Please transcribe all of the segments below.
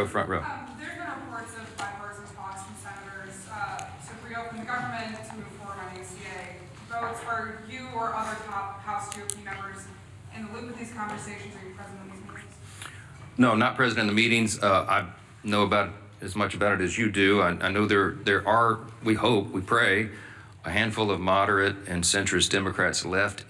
row, front row. There have been reports of bipartisan talks from senators to reopen the government, to move forward on ACA votes. Are you or other top House GOP members in the loop with these conversations? Are you present in these meetings? No, not present in the meetings. I know about as much about it as you do. I know there are, we hope, we pray, a handful of moderate and centrist Democrats left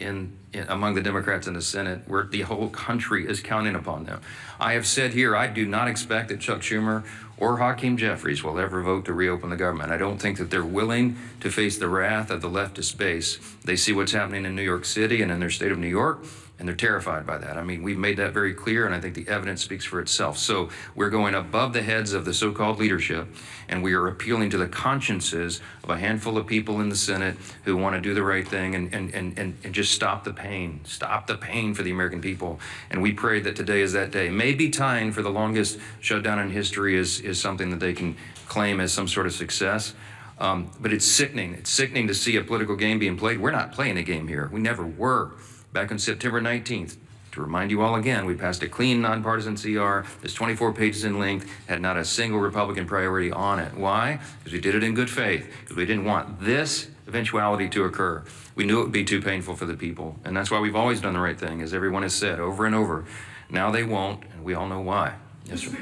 among the Democrats in the Senate, where the whole country is counting upon them. I have said here, I do not expect that Chuck Schumer or Hakeem Jeffries will ever vote to reopen the government. I don't think that they're willing to face the wrath of the leftist base. They see what's happening in New York City and in their state of New York, and they're terrified by that. I mean, we've made that very clear, and I think the evidence speaks for itself. So we're going above the heads of the so-called leadership, and we are appealing to the consciences of a handful of people in the Senate who want to do the right thing and just stop the pain for the American people. And we pray that today is that day. Maybe tying for the longest shutdown in history is something that they can claim as some sort of success. But it's sickening. It's sickening to see a political game being played. We're not playing a game here. We never were. Back on September 19th, to remind you all again, we passed a clean, nonpartisan CR that's 24 pages in length, had not a single Republican priority on it. Why? Because we did it in good faith, because we didn't want this eventuality to occur. We knew it would be too painful for the people, and that's why we've always done the right thing, as everyone has said over and over. Now they won't, and we all know why. Yes, sir.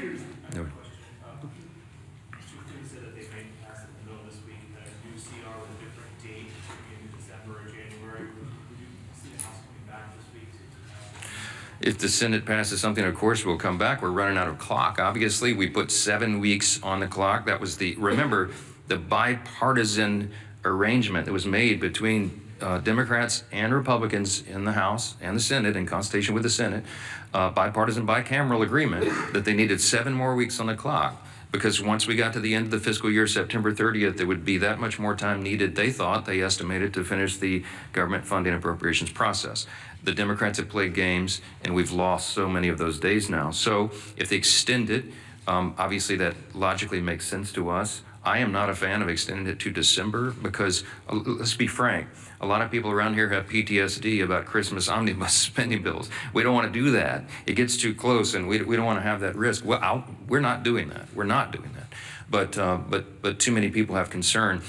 No. If the Senate passes something, of course, we'll come back. We're running out of clock. Obviously, we put 7 weeks on the clock. That was remember, the bipartisan arrangement that was made between Democrats and Republicans in the House and the Senate, in consultation with the Senate, bipartisan, bicameral agreement that they needed 7 more weeks on the clock. Because once we got to the end of the fiscal year, September 30th, there would be that much more time needed, they estimated, to finish the government funding appropriations process. The Democrats have played games, and we've lost so many of those days now. So if they extend it, obviously that logically makes sense to us. I am not a fan of extending it to December because, let's be frank, a lot of people around here have PTSD about Christmas omnibus spending bills. We don't want to do that. It gets too close, and we don't want to have that risk. Well, we're not doing that. We're not doing that. But too many people have concern.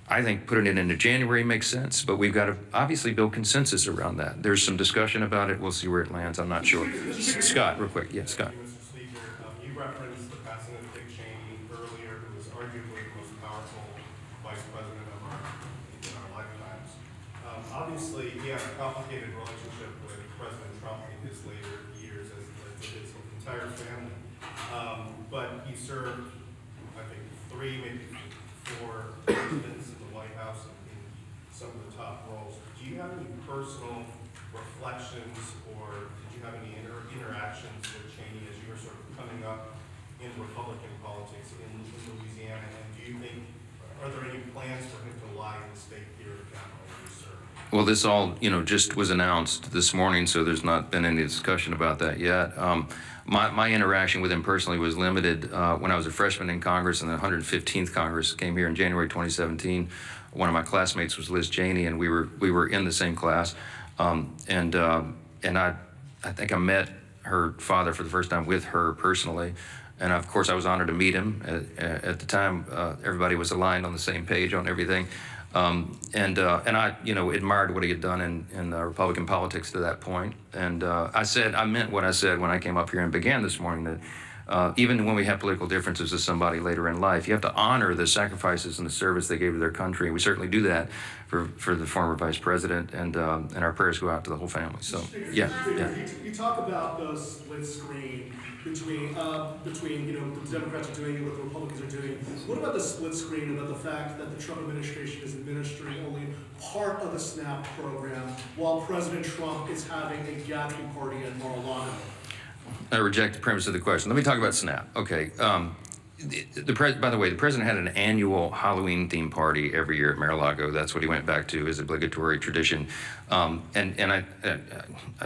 I think putting it into January makes sense, but we've got to obviously build consensus around that. There's some discussion about it. We'll see where it lands. I'm not sure. Scott, real quick. Yeah, Scott. Mr. Speaker, you referenced the passing of Dick Cheney earlier, who was arguably the most powerful vice president in our lifetimes. Obviously, he had a complicated relationship with President Trump in his later years, as did his entire family. But he served, I think, 3, maybe 4 presidents in the White House in some of the top roles. Do you have any personal reflections, or did you have any interactions with Cheney as you were sort of coming up in Republican politics in Louisiana? And do you think, are there any plans for him to lie in the state here at the Capitol where he served? Well, this all, just was announced this morning, so there's not been any discussion about that yet. My interaction with him personally was limited when I was a freshman in Congress, and the 115th Congress came here in January 2017. One of my classmates was Liz Cheney, and we were in the same class. And I think I met her father for the first time with her personally. And of course, I was honored to meet him. At the time, everybody was aligned on the same page on everything. And I, admired what he had done in Republican politics to that point. And I meant what I said when I came up here and began this morning, that even when we have political differences with somebody later in life, you have to honor the sacrifices and the service they gave to their country. We certainly do that for the former vice president, and our prayers go out to the whole family. So, yeah. You talk about the split screen between the Democrats are doing it, what the Republicans are doing. What about the split screen about the fact that the Trump administration is administering only part of the SNAP program while President Trump is having a gathering party at Mar-a-Lago? I reject the premise of the question. Let me talk about SNAP. Okay. By the way, the president had an annual Halloween themed party every year at Mar-a-Lago. That's what he went back to, his obligatory tradition. And I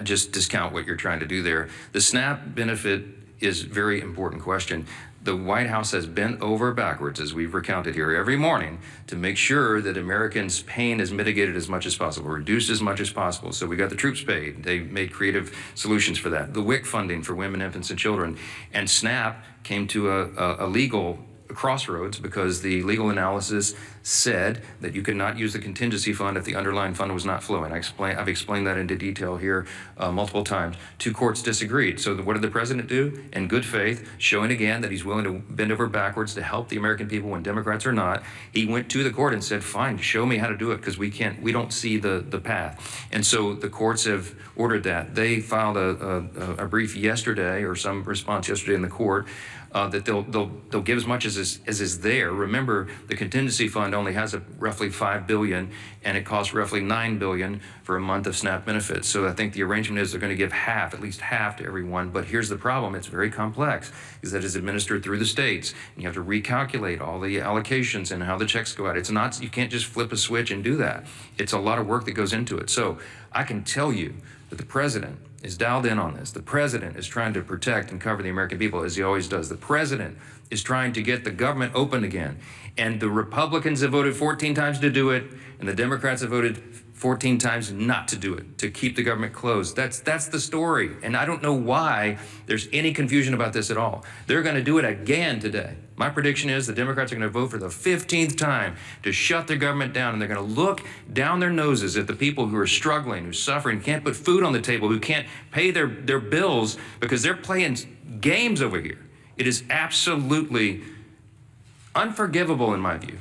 just discount what you're trying to do there. The SNAP benefit is a very important question. The White House has bent over backwards, as we've recounted here, every morning to make sure that Americans' pain is mitigated as much as possible, reduced as much as possible. So we got the troops paid. They made creative solutions for that. The WIC funding for women, infants, and children. And SNAP came to a legal crossroads because the legal analysis said that you could not use the contingency fund if the underlying fund was not flowing. I've explained that into detail here multiple times. Two courts disagreed. So what did the president do? In good faith, showing again that he's willing to bend over backwards to help the American people when Democrats are not, he went to the court and said, fine, show me how to do it because we don't see the path. And so the courts have ordered that. They filed a brief yesterday, or some response yesterday in the court, that they'll give as much as is there. Remember, the contingency fund only has roughly $5 billion, and it costs roughly $9 billion for a month of SNAP benefits. So I think the arrangement is they're going to give half, at least half, to everyone. But here's the problem: it's very complex, is that it's administered through the states, and you have to recalculate all the allocations and how the checks go out. It's not, you can't just flip a switch and do that. It's a lot of work that goes into it. So I can tell you that the president is dialed in on this. The president is trying to protect and cover the American people, as he always does. The president is trying to get the government open again. And the Republicans have voted 14 times to do it, and the Democrats have voted 14 times not to do it, to keep the government closed. That's the story. And I don't know why there's any confusion about this at all. They're going to do it again today. My prediction is the Democrats are going to vote for the 15th time to shut their government down, and they're going to look down their noses at the people who are struggling, who are suffering, can't put food on the table, who can't pay their bills because they're playing games over here. It is absolutely unforgivable in my view.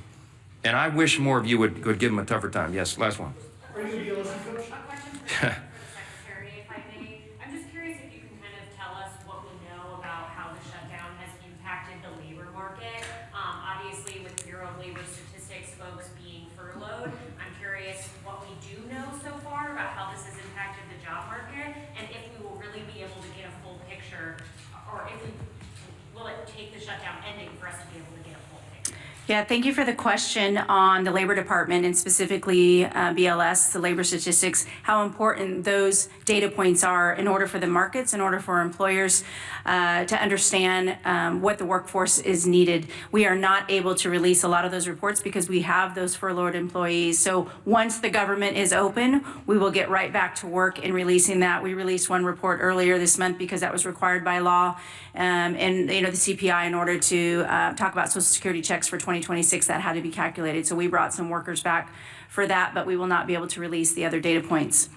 And I wish more of you would give them a tougher time. Yes, last one. Are you going to be a coach? A question for the Secretary, if I may. I'm just curious if you can kind of tell us what we know about how the shutdown has impacted the labor market. Obviously, with Bureau of Labor Statistics folks being furloughed, I'm curious what we do know so far about how this has impacted the job market, and if we will really be able to get a full picture, or if we will it take the shutdown ending for us to be able to get a full picture? Yeah, thank you for the question on the Labor Department and specifically BLS, the labor statistics, how important those data points are in order for the markets, in order for employers to understand what the workforce is needed. We are not able to release a lot of those reports because we have those furloughed employees. So once the government is open, we will get right back to work in releasing that. We released one report earlier this month because that was required by law, and the CPI, in order to talk about Social Security checks for 2026, that had to be calculated. So we brought some workers back for that, but we will not be able to release the other data points.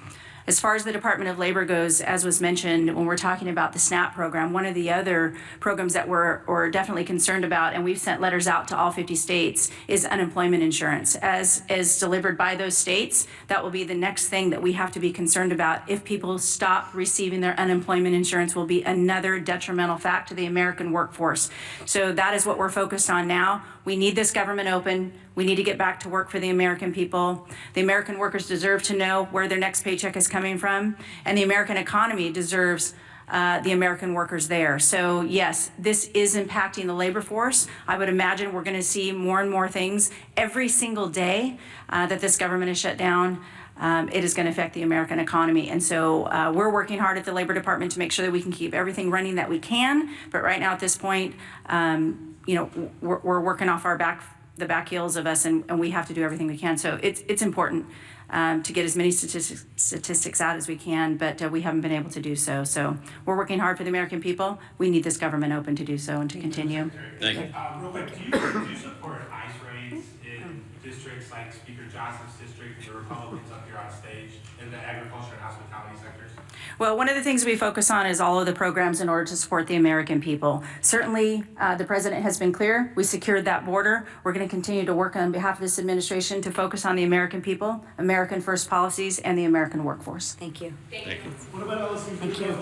As far as the Department of Labor goes, as was mentioned when we're talking about the SNAP program, one of the other programs that we're definitely concerned about, and we've sent letters out to all 50 states, is unemployment insurance. As delivered by those states, that will be the next thing that we have to be concerned about. If people stop receiving their unemployment insurance, will be another detrimental fact to the American workforce. So that is what we're focused on now. We need this government open. We need to get back to work for the American people. The American workers deserve to know where their next paycheck is coming from, and the American economy deserves the American workers there. So yes, this is impacting the labor force. I would imagine we're going to see more and more things every single day that this government is shut down. It is going to affect the American economy. And so we're working hard at the Labor Department to make sure that we can keep everything running that we can. But right now at this point, we're working off the back heels of us, and we have to do everything we can. So it's important to get as many statistics out as we can, but we haven't been able to do so. So we're working hard for the American people. We need this government open to do so and to continue. Thank you. Real quick, do you support ICE raids in districts like Speaker Johnson's district, the Republicans up here on stage, in the agriculture and hospitality sectors? Well, one of the things we focus on is all of the programs in order to support the American people. Certainly, the president has been clear. We secured that border. We're going to continue to work on behalf of this administration to focus on the American people, American first policies, and the American workforce. Thank you. Thank you. What about LSU? Thank you.